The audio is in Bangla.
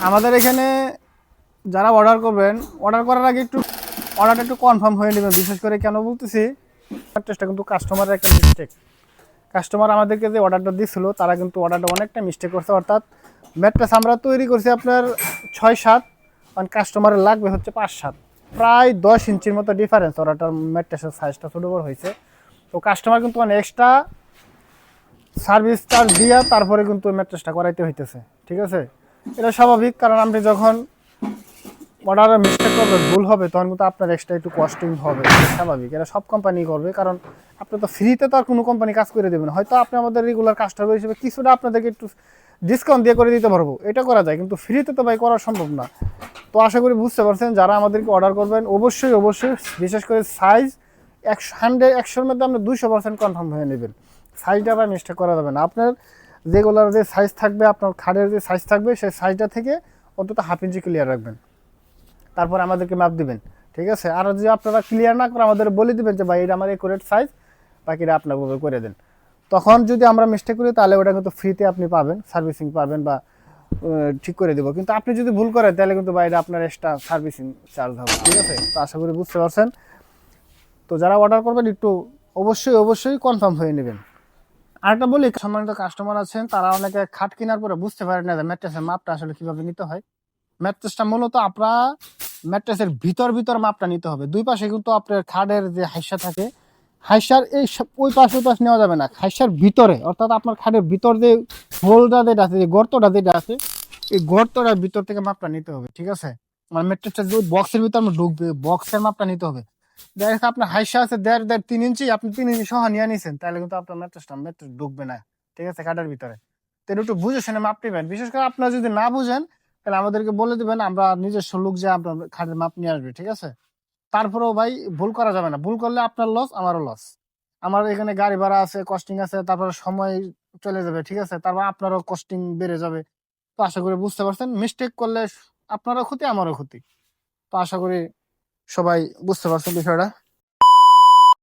আমাদের এখানে যারা অর্ডার করবেন, অর্ডার করার আগে অর্ডারটা একটু কনফার্ম হয়ে নেবেন। বিশেষ করে কেন বলতেছি, ম্যাট্রেসটা কিন্তু কাস্টমারের একটা মিস্টেক। কাস্টমার আমাদেরকে যে অর্ডারটা দিছিল তারা কিন্তু অর্ডারটা অনেকটা মিস্টেক করছে। অর্থাৎ ম্যাট্রেস আমরা তৈরি করছি আপনার 6-7, কারণ কাস্টমারের লাগবে হচ্ছে 5-7, প্রায় 10 ইঞ্চির মতো ডিফারেন্স অর্ডারটার ম্যাট্রেসের সাইজটা ছোটো বড় হয়েছে। তো কাস্টমার কিন্তু মানে এক্সট্রা সার্ভিস চার্জ দিয়া তারপরে কিন্তু ম্যাট্রেসটা করাইতে হইতেছে, ঠিক আছে। এটা স্বাভাবিক, কারণ আপনি যখন অর্ডারে মিস্টেক করবে, ভুল হবে, তখন কিন্তু আপনার এক্সট্রা একটু কস্টিং হবে, এটা স্বাভাবিক। এটা সব কোম্পানি করবে, কারণ আপনি তো ফ্রিতে তো আর কোনো কোম্পানি কাজ করে দেবেন। হয়তো আপনি আমাদের রেগুলার কাস্টমার হিসেবে কিছুটা আপনাদেরকে একটু ডিসকাউন্ট দিয়ে করে দিতে পারবো, এটা করা যায়, কিন্তু ফ্রিতে তো ভাই করা সম্ভব না। তো আশা করি বুঝতে পারছেন। যারা আমাদেরকে অর্ডার করবেন অবশ্যই অবশ্যই বিশেষ করে সাইজ 100-100-র মধ্যে আপনি 200% কনফার্ম হয়ে নেবেন। সাইজটা আবার মিস্টেক করা যাবে না। আপনার রেগুলার যে সাইজ থাকবে, আপনার খাটের যে সাইজ থাকবে, সেই সাইজটা থেকে অন্তত 1/2 ইঞ্চি ক্লিয়ার রাখবেন, তারপর আমাদেরকে মাপ দিবেন, ঠিক আছে। আর যদি আপনারা ক্লিয়ার না করে আমাদের বলে দিবেন যে ভাই এটা আমার একুরেট সাইজ, বাকিটা আপনার করে দেন। তখন যদি আমরা মিস্টেক করি তাহলে ওটা কিন্তু ফ্রিতে আপনি পাবেন, সার্ভিসিং পাবেন বা ঠিক করে দেবো। কিন্তু আপনি যদি ভুল করেন তাহলে কিন্তু ভাই এটা আপনার এক্সট্রা সার্ভিসিং চার্জ হবে, ঠিক আছে। তো আশা করি বুঝতে পারছেন। তো যারা অর্ডার করবেন একটু অবশ্যই অবশ্যই কনফার্ম হয়ে নেবেন। আরেকটা বলি, সম্মানিত কাস্টমার আছেন, তারা অনেকে খাট কেনার পরে বুঝতে পারেন না যে ম্যাট্রেসের মাপটা আসলে কিভাবে নিতে হয়। ম্যাট্রেসটা মূলত আপনার ম্যাট্রেসের ভিতর ভিতর মাপটা নিতে হবে। দুই পাশে কিন্তু আপনার খাটের যে হাইসা থাকে, হাইসার এই ওই পাশ ওই পাশ নেওয়া যাবে না, হাইসার ভিতরে, অর্থাৎ আপনার খাটের ভিতর যে হোলটা যেটা আছে, যে গর্তটা যেটা আছে, এই গর্তটার ভিতর থেকে মাপটা নিতে হবে, ঠিক আছে। মানে ম্যাট্রেসটা যে বক্সের ভিতর আমরা ঢুকবে, বক্সের মাপটা নিতে হবে। দেখা যাচ্ছে আপনার হাইসা আছে 1.5-3 ইঞ্চি, আপনি 3 ইঞ্চি সহ নিয়ে নিছেন, তাহলে কিন্তু আপনার ম্যাট্রেস ঢুকবে না, ঠিক আছে, খাটের ভিতরে। তো এটা একটু বুঝে শুনে মাপ নেবেন। বিশেষ করে আপনারা যদি না বুঝেন তাহলে আমাদেরকে বলে দিবেন, আমরা নিজস্ব লোক যে আপনার খাটের মাপ নিয়ে আসবে, ঠিক আছে। তারপরেও ভাই ভুল করা যাবে না, ভুল করলে আপনার লস, আমারও লস। আমার এখানে গাড়ি ভাড়া আছে, কস্টিং আছে, তারপরে সময় চলে যাবে, ঠিক আছে, তারপর আপনারও কস্টিং বেড়ে যাবে। তো আশা করি বুঝতে পারছেন, মিস্টেক করলে আপনারও ক্ষতি, আমারও ক্ষতি। তো আশা করি সবাই বুঝতে পারছেন বিষয়টা।